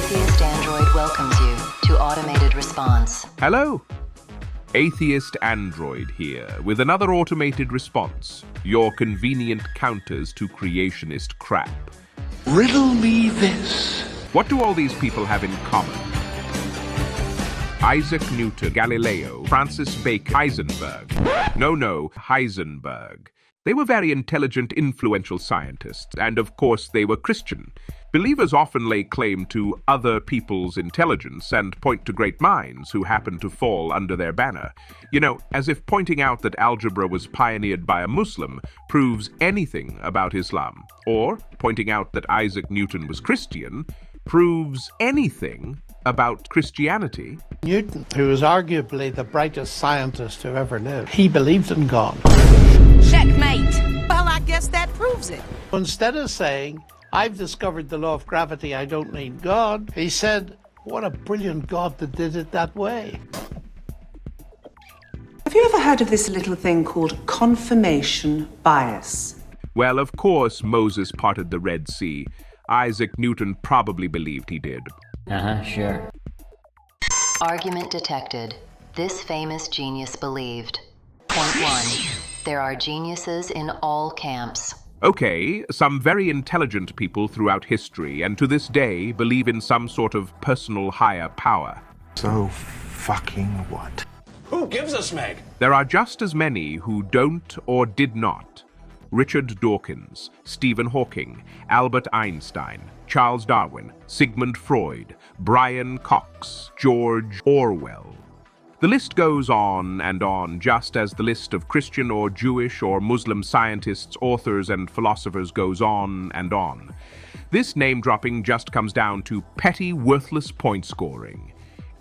Atheist Android welcomes you to automated response. Hello, Atheist Android here with another automated response. Your convenient counters to creationist crap. Riddle me this. What do all these people have in common? Isaac Newton, Galileo, Francis Bacon, Heisenberg. No, Heisenberg. They were very intelligent, influential scientists, and of course they were Christian. Believers often lay claim to other people's intelligence and point to great minds who happen to fall under their banner. You know, as if pointing out that algebra was pioneered by a Muslim proves anything about Islam, or pointing out that Isaac Newton was Christian proves anything about Christianity. Newton, who was arguably the brightest scientist who ever lived, he believed in God. Checkmate. Well, I guess that proves it. Instead of saying, I've discovered the law of gravity, I don't need God, he said, what a brilliant God that did it that way. Have you ever heard of this little thing called confirmation bias? Well, of course Moses parted the Red Sea. Isaac Newton probably believed he did. Sure. Argument detected. This famous genius believed. Point 1. There are geniuses in all camps. Okay, some very intelligent people throughout history and to this day believe in some sort of personal higher power. So fucking what? Who gives a smeg? There are just as many who don't or did not. Richard Dawkins, Stephen Hawking, Albert Einstein, Charles Darwin, Sigmund Freud, Brian Cox, George Orwell. The list goes on and on, just as the list of Christian or Jewish or Muslim scientists, authors, and philosophers goes on and on. This name-dropping just comes down to petty, worthless point scoring.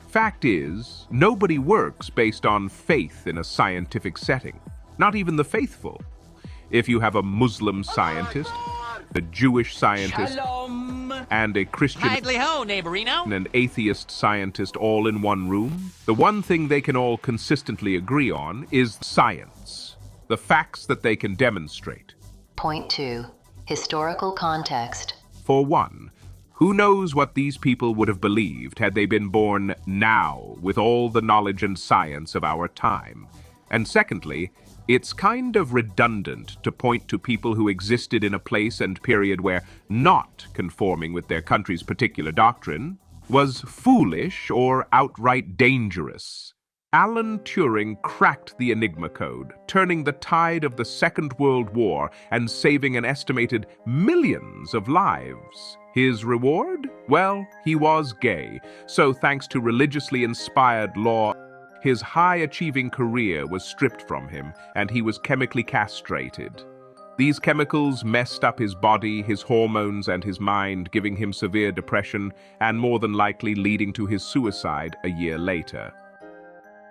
Fact is, nobody works based on faith in a scientific setting. Not even the faithful. If you have a Muslim scientist, a Jewish scientist, and a Christian and an atheist scientist all in one room, the one thing they can all consistently agree on is science, the facts that they can demonstrate. Point 2. Historical context. For one, who knows what these people would have believed had they been born now with all the knowledge and science of our time? And secondly, it's kind of redundant to point to people who existed in a place and period where not conforming with their country's particular doctrine was foolish or outright dangerous. Alan Turing cracked the Enigma code, turning the tide of the Second World War and saving an estimated millions of lives. His reward? Well, he was gay, so thanks to religiously inspired law, his high-achieving career was stripped from him, and he was chemically castrated. These chemicals messed up his body, his hormones, and his mind, giving him severe depression, and more than likely leading to his suicide a year later.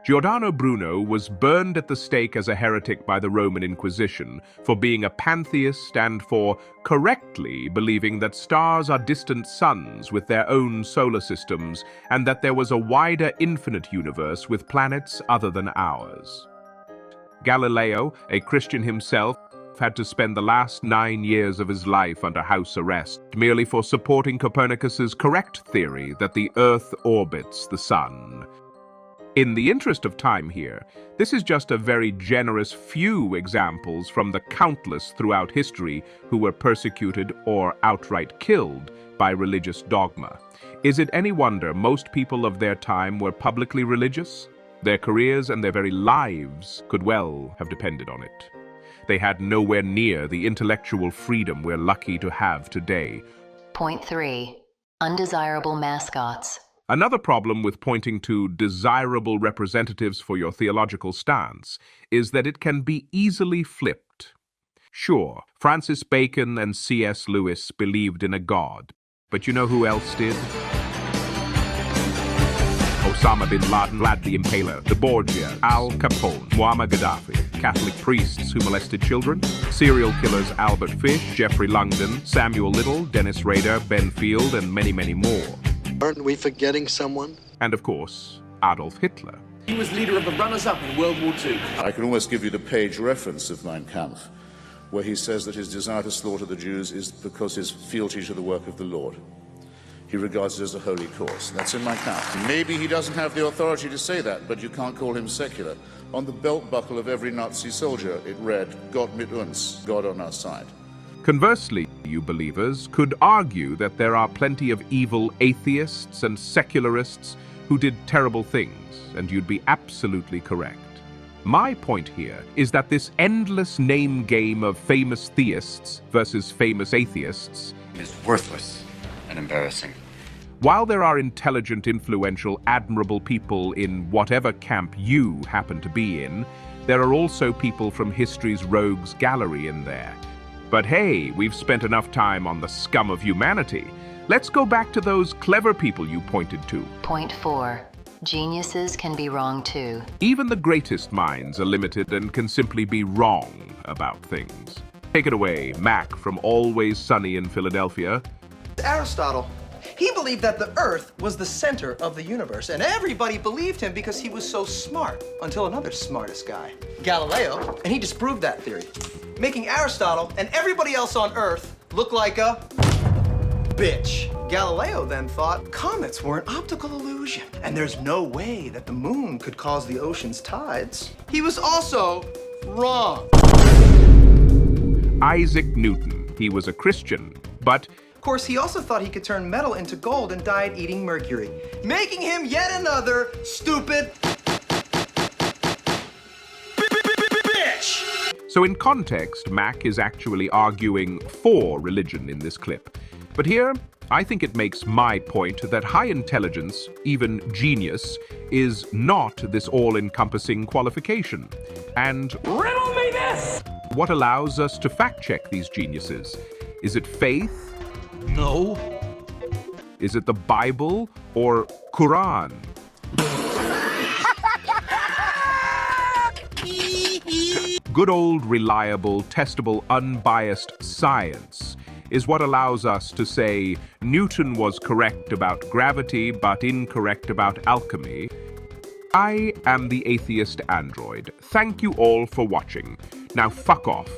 Giordano Bruno was burned at the stake as a heretic by the Roman Inquisition for being a pantheist and for correctly believing that stars are distant suns with their own solar systems and that there was a wider infinite universe with planets other than ours. Galileo, a Christian himself, had to spend the last 9 years of his life under house arrest merely for supporting Copernicus's correct theory that the Earth orbits the Sun. In the interest of time here, this is just a very generous few examples from the countless throughout history who were persecuted or outright killed by religious dogma. Is it any wonder most people of their time were publicly religious? Their careers and their very lives could well have depended on it. They had nowhere near the intellectual freedom we're lucky to have today. Point 3. Undesirable mascots. Another problem with pointing to desirable representatives for your theological stance is that it can be easily flipped. Sure, Francis Bacon and C.S. Lewis believed in a god, but you know who else did? Osama bin Laden, Vlad the Impaler, the Borgia, Al Capone, Muammar Gaddafi, Catholic priests who molested children, serial killers Albert Fish, Jeffrey Lungden, Samuel Little, Dennis Rader, Ben Field, and many, many more. Aren't we forgetting someone? And of course, Adolf Hitler. He was leader of the runners-up in World War II. I can almost give you the page reference of Mein Kampf, where he says that his desire to slaughter the Jews is because his fealty to the work of the Lord. he regards it as a holy cause. That's in Mein Kampf. Maybe he doesn't have the authority to say that, but you can't call him secular. On the belt buckle of every Nazi soldier, it read, Gott mit uns, God on our side. Conversely, you believers could argue that there are plenty of evil atheists and secularists who did terrible things, and you'd be absolutely correct. My point here is that this endless name game of famous theists versus famous atheists is worthless and embarrassing. While there are intelligent, influential, admirable people in whatever camp you happen to be in, there are also people from history's rogues gallery in there. But hey, we've spent enough time on the scum of humanity. Let's go back to those clever people you pointed to. Point 4. Geniuses can be wrong too. Even the greatest minds are limited and can simply be wrong about things. Take it away, Mac from Always Sunny in Philadelphia. Aristotle. He believed that the Earth was the center of the universe, and everybody believed him because he was so smart, until another smartest guy, Galileo, and he disproved that theory, making Aristotle and everybody else on Earth look like a bitch. Galileo then thought comets were an optical illusion, and there's no way that the moon could cause the ocean's tides. He was also wrong. Isaac Newton. He was a Christian, but of course, he also thought he could turn metal into gold and died eating mercury, making him yet another stupid bitch. So in context, Mac is actually arguing for religion in this clip. But here, I think it makes my point that high intelligence, even genius, is not this all-encompassing qualification. And Riddle me this! what allows us to fact-check these geniuses? Is it faith? No. Is it the Bible or Quran? Good old, reliable, testable, unbiased science is what allows us to say Newton was correct about gravity but incorrect about alchemy. I am the atheist android. Thank you all for watching. Now fuck off.